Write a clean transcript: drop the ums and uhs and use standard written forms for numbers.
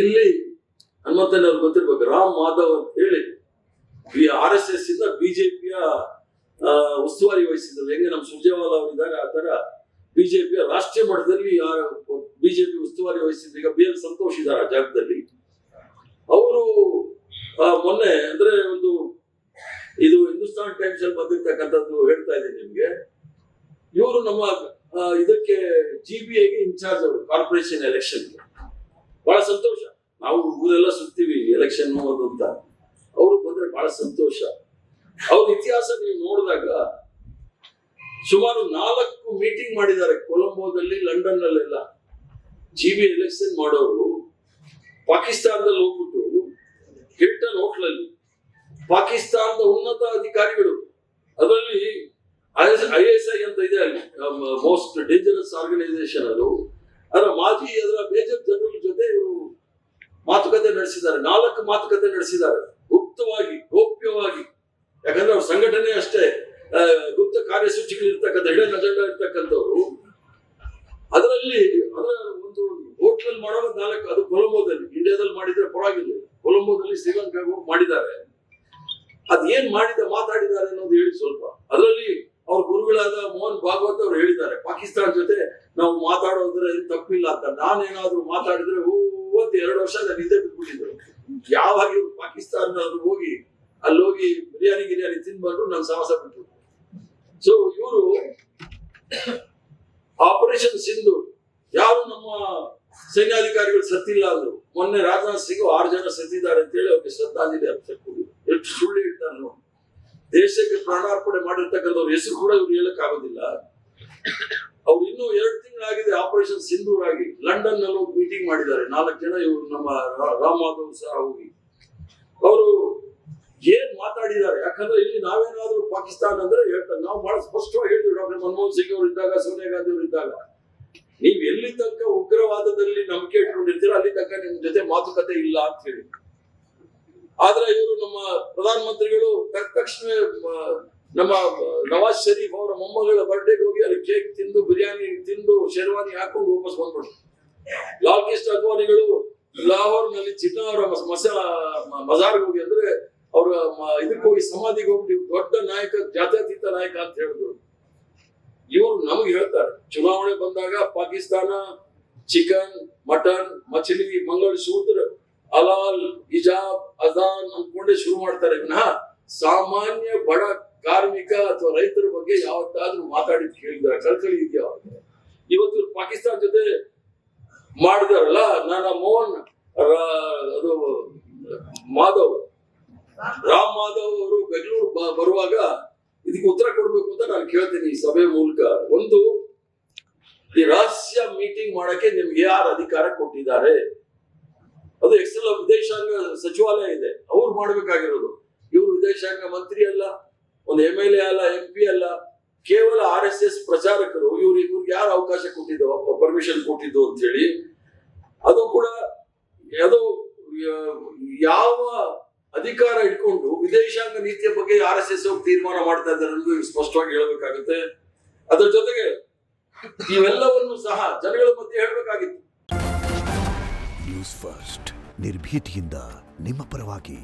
ಇಲ್ಲಿ ಹನುಮಂತನವ್ರು ಗೊತ್ತಿರ್ಬೇಕು, ರಾಮ್ ಮಾಧವ್ ಅಂತ ಹೇಳಿ RSS ಇಂದ ಬಿಜೆಪಿಯ ಉಸ್ತುವಾರಿ ವಹಿಸಿದ್ರು. ಹೆಂಗೆ ನಮ್ಮ ಸುರ್ಜೇವಾಲಾ ಅವರಿದ್ದಾರೆ ಆ ತರ ಬಿಜೆಪಿಯ ರಾಷ್ಟ್ರೀಯ ಮಟ್ಟದಲ್ಲಿ ಬಿಜೆಪಿ ಉಸ್ತುವಾರಿ ವಹಿಸಿದ್ರು. ಈಗ BL ಸಂತೋಷ್ ಇದ್ದಾರೆ ಆ ಜಾಗದಲ್ಲಿ. ಅವರು ಮೊನ್ನೆ ಅಂದ್ರೆ ಇದು ಹಿಂದೂಸ್ತಾನ್ ಟೈಮ್ಸ್ ಅಲ್ಲಿ ಬಂದಿರ್ತಕ್ಕಂಥದ್ದು ಹೇಳ್ತಾ ಇದ್ದೀನಿ ನಿಮ್ಗೆ. ಇವರು ನಮ್ಮ ಇದಕ್ಕೆ GBIಗೆ ಇನ್ಚಾರ್ಜ್ ಅವರು, ಕಾರ್ಪೊರೇಷನ್ ಎಲೆಕ್ಷನ್. ಬಹಳ ಸಂತೋಷ. ನಾವು ಊರೆಲ್ಲ ಸುತ್ತೀವಿ ಎಲೆಕ್ಷನ್ ಅದು ಅಂತ, ಅವರು ಬಂದ್ರೆ ಬಹಳ ಸಂತೋಷ. ಅವ್ರ ಇತಿಹಾಸ ನೀವು ನೋಡಿದಾಗ ಸುಮಾರು 4 ಮೀಟಿಂಗ್ ಮಾಡಿದ್ದಾರೆ ಕೊಲಂಬೋದಲ್ಲಿ, ಲಂಡನ್ ನಲ್ಲೆಲ್ಲ. GBI ಎಲೆಕ್ಷನ್ ಮಾಡೋರು ಪಾಕಿಸ್ತಾನದಲ್ಲಿ ಹೋಗ್ಬಿಟ್ಟು ಹಿಲ್ಟನ್ ಹೋಟ್ಲಲ್ಲಿ ಪಾಕಿಸ್ತಾನದ ಉನ್ನತ ಅಧಿಕಾರಿಗಳು, ಅದರಲ್ಲಿ ISI ಅಂತ ಇದೆ ಅಲ್ಲಿ, ಮೋಸ್ಟ್ ಡೇಂಜರಸ್ ಆರ್ಗನೈಸೇಷನ್ ಅದು, ಅದರ ಮೇಜರ್ ಜನರಲ್ ಜೊತೆ ಇವರು ಮಾತುಕತೆ ನಡೆಸಿದ್ದಾರೆ. 4 ಮಾತುಕತೆ ನಡೆಸಿದ್ದಾರೆ ಗುಪ್ತವಾಗಿ, ಗೌಪ್ಯವಾಗಿ. ಯಾಕಂದ್ರೆ ಅವ್ರ ಸಂಘಟನೆ ಅಷ್ಟೇ ಗುಪ್ತ ಕಾರ್ಯಸೂಚಿಗಳು ಇರ್ತಕ್ಕಂಥ, ಹಿಡನ್ ಅಜೆಂಡಾ ಇರ್ತಕ್ಕಂಥವ್ರು. ಅದರಲ್ಲಿ ಅದರ ಒಂದು ಹೋಟ್ಲಲ್ಲಿ ಮಾಡೋದು 4, ಅದು ಕೊಲಂಬೋದಲ್ಲಿ. ಇಂಡಿಯಾದಲ್ಲಿ ಮಾಡಿದ್ರೆ ಪರವಾಗಿಲ್ಲ, ಕೊಲಂಬೋದಲ್ಲಿ ಶ್ರೀಲಂಕಾಗೂ ಮಾಡಿದ್ದಾರೆ. ಅದೇನ್ ಮಾತಾಡಿದ್ದಾರೆ ಅನ್ನೋದು ಹೇಳಿ ಸ್ವಲ್ಪ. ಅದರಲ್ಲಿ ಅವ್ರ ಗುರುಗಳಾದ ಮೋಹನ್ ಭಾಗವತ್ ಅವ್ರು ಹೇಳಿದ್ದಾರೆ, ಪಾಕಿಸ್ತಾನ ಜೊತೆ ನಾವು ಮಾತಾಡೋದ್ರೆ ತಪ್ಪಿಲ್ಲ ಅಂತ. ನಾನೇನಾದ್ರೂ ಮಾತಾಡಿದ್ರೆ 2 ವರ್ಷ ನಾನು ಹಿಂದೆ ಬಿಟ್ಬಿಟ್ಟಿದ್ರು. ಯಾವಾಗ ಇವ್ರು ಪಾಕಿಸ್ತಾನ ಹೋಗಿ ಅಲ್ಲೋಗಿ ಬಿರಿಯಾನಿ ತಿನ್ಬಂದು ನನ್ನ ಸಾಹಸ ಬಿಟ್ರು. ಸೊ ಇವರು ಆಪರೇಷನ್ ಸಿಂಧು, ಯಾರು ನಮ್ಮ ಸೈನ್ಯಾಧಿಕಾರಿಗಳು ಸತ್ತಿಲ್ಲ ಅಂದ್ರು. ಮೊನ್ನೆ ರಾಜನಾಥ್ ಸಿಂಗ್ 6 ಜನ ಸತ್ತಿದ್ದಾರೆ ಅಂತ ಹೇಳಿ ಅವ್ರಿಗೆ ಶ್ರದ್ಧಾಂಜಲಿ ಅರ್ಪಿಸಿದ್ರು. ಎಷ್ಟು ಸುಳ್ಳು ಹೇಳ್ತಾರೆ ನೋಡಿ. ದೇಶಕ್ಕೆ ಪ್ರಾಣಾರ್ಪಣೆ ಮಾಡಿರ್ತಕ್ಕಂಥವ್ರ ಹೆಸರು ಕೂಡ ಇವ್ರು ಹೇಳಕ್ ಆಗೋದಿಲ್ಲ. ಅವ್ರು ಇನ್ನೂ 2 ತಿಂಗಳಾಗಿದೆ ಆಪರೇಷನ್ ಸಿಂಧೂರ್ ಆಗಿ. ಲಂಡನ್ ನಲ್ಲಿ ಹೋಗಿ ಮೀಟಿಂಗ್ ಮಾಡಿದ್ದಾರೆ 4 ಜನ. ಇವರು ನಮ್ಮ ರಾಮ್ ಮಾಧವ್ ಸಹ ಹೋಗಿ ಅವರು ಏನ್ ಮಾತಾಡಿದ್ದಾರೆ. ಯಾಕಂದ್ರೆ ಇಲ್ಲಿ ನಾವೇನಾದ್ರೂ ಪಾಕಿಸ್ತಾನ ಅಂದ್ರೆ ಹೇಳ್ತಾರೆ, ನಾವು ಬಹಳ ಸ್ಪಷ್ಟವಾಗಿ ಹೇಳಿದ್ವಿ. ಡಾಕ್ಟರ್ ಮನಮೋಹನ್ ಸಿಂಗ್ ಅವರು ಇದ್ದಾಗ, ಸೋನಿಯಾ ಗಾಂಧಿ ಅವರು ಇದ್ದಾಗ, ನೀವ್ ಎಲ್ಲಿ ತನಕ ಉಗ್ರವಾದದಲ್ಲಿ ನಂಬಿಕೆ ಇಟ್ಕೊಂಡಿರ್ತೀರೋ ಅಲ್ಲಿ ತನಕ ನಿಮ್ ಜೊತೆ ಮಾತುಕತೆ ಇಲ್ಲ ಅಂತ ಹೇಳಿ. ಆದ್ರೆ ಇವರು ನಮ್ಮ ಪ್ರಧಾನಮಂತ್ರಿಗಳು ತಕ್ಷಣ ನಮ್ಮ ನವಾಜ್ ಶರೀಫ್ ಅವರ ಮೊಮ್ಮಗಳ ಬರ್ಡೇಗೆ ಹೋಗಿ ಅಲ್ಲಿ ಕೇಕ್ ತಿಂದು, ಬಿರಿಯಾನಿ ತಿಂದು, ಶೇರ್ವಾನಿ ಹಾಕೊಂಡು ವಾಪಸ್ ಬಂದ್ಬಿಟ್ರು. ಲಾಲ್ ಕೃಷ್ಣ ಅದ್ವಾನಿಗಳು ಲಾಹೋರ್ ನಲ್ಲಿ ಚಿನ್ನಾ ಅವರ ಮಜಾರ್ಗೆ ಹೋಗಿ, ಅಂದ್ರೆ ಅವ್ರ ಇದಕ್ಕೆ ಹೋಗಿ ಸಮಾಧಿಗೆ ಹೋಗಿ ದೊಡ್ಡ ನಾಯಕ, ಜಾತ್ಯತೀತ ನಾಯಕ ಅಂತ ಹೇಳಿದ್ರು. ಇವರು ನಮಗೆ ಹೇಳ್ತಾರೆ, ಚುನಾವಣೆ ಬಂದಾಗ ಪಾಕಿಸ್ತಾನ ಚಿಕನ್, ಮಟನ್, ಮछली, ಮಂಗಳಸೂತ್ರ, ಹಲಾಲ್, ಹಿಜಾಬ್, ಅಜಾನ್ ಅನ್ಕೊಂಡೆ ಶುರು ಮಾಡ್ತಾರೆ. ಸಾಮಾನ್ಯ ಬಡ ಕಾರ್ಮಿಕ ಅಥವಾ ರೈತರ ಬಗ್ಗೆ ಯಾವತ್ತಾದ್ರೂ ಮಾತಾಡಿದ್ ಕೇಳಿದಾರೆ? ಕಳ್ಕಳಿ ಇದೆಯಾ? ಇವತ್ತು ಪಾಕಿಸ್ತಾನ ಜೊತೆ ಮಾಡಿದಾರಲ್ಲ, ಮೋಹನ್ ಅದು ರಾಮ್ ಮಾಧವ್ ಅವರು ಬೆಂಗಳೂರು ಬರುವಾಗ ಇದಕ್ಕೆ ಉತ್ತರ ಕೊಡ್ಬೇಕು ಅಂತ ನಾನು ಕೇಳ್ತೀನಿ ಈ ಸಭೆ ಮೂಲಕ. ಒಂದು, ಈ ರಹಸ್ಯ ಮೀಟಿಂಗ್ ಮಾಡಕ್ಕೆ ನಿಮ್ಗೆ ಯಾರು ಅಧಿಕಾರ ಕೊಟ್ಟಿದ್ದಾರೆ? ಅದು ಎಕ್ಸ್ಟರ್ನಲ್ ವಿದೇಶಾಂಗ ಸಚಿವಾಲಯ ಇದೆ, ಅವ್ರು ಮಾಡ್ಬೇಕಾಗಿರೋದು. ಇವರು ವಿದೇಶಾಂಗ ಮಂತ್ರಿ ಅಲ್ಲ, ಒಂದು MLA ಅಲ್ಲ, MP ಅಲ್ಲ, ಕೇವಲ RSS ಪ್ರಚಾರಕರು. ಇವ್ರಿಗೆ ಯಾರು ಅವಕಾಶ ಕೊಟ್ಟಿದ್ದು, ಪರ್ಮಿಷನ್ ಕೊಟ್ಟಿದ್ದು ಅಂತ ಹೇಳಿ. ಅದು ಕೂಡ ಅದು ಯಾವ ಅಧಿಕಾರ ಇಟ್ಕೊಂಡು ವಿದೇಶಾಂಗ ನೀತಿಯ ಬಗ್ಗೆ RSS ತೀರ್ಮಾನ ಮಾಡ್ತಾ ಇದ್ದಾರೆ ಅನ್ನೋದು ಸ್ಪಷ್ಟವಾಗಿ ಹೇಳಬೇಕಾಗುತ್ತೆ. ಅದರ ಜೊತೆಗೆ ಇವೆಲ್ಲವನ್ನು ಸಹ ಜನಗಳ ಮಧ್ಯೆ ಹೇಳಬೇಕಾಗಿತ್ತು. ನ್ಯೂಸ್ ಫಸ್ಟ್, ನಿರ್ಭೀತಿಯಿಂದ ನಿಮ್ಮ ಪರವಾಗಿ.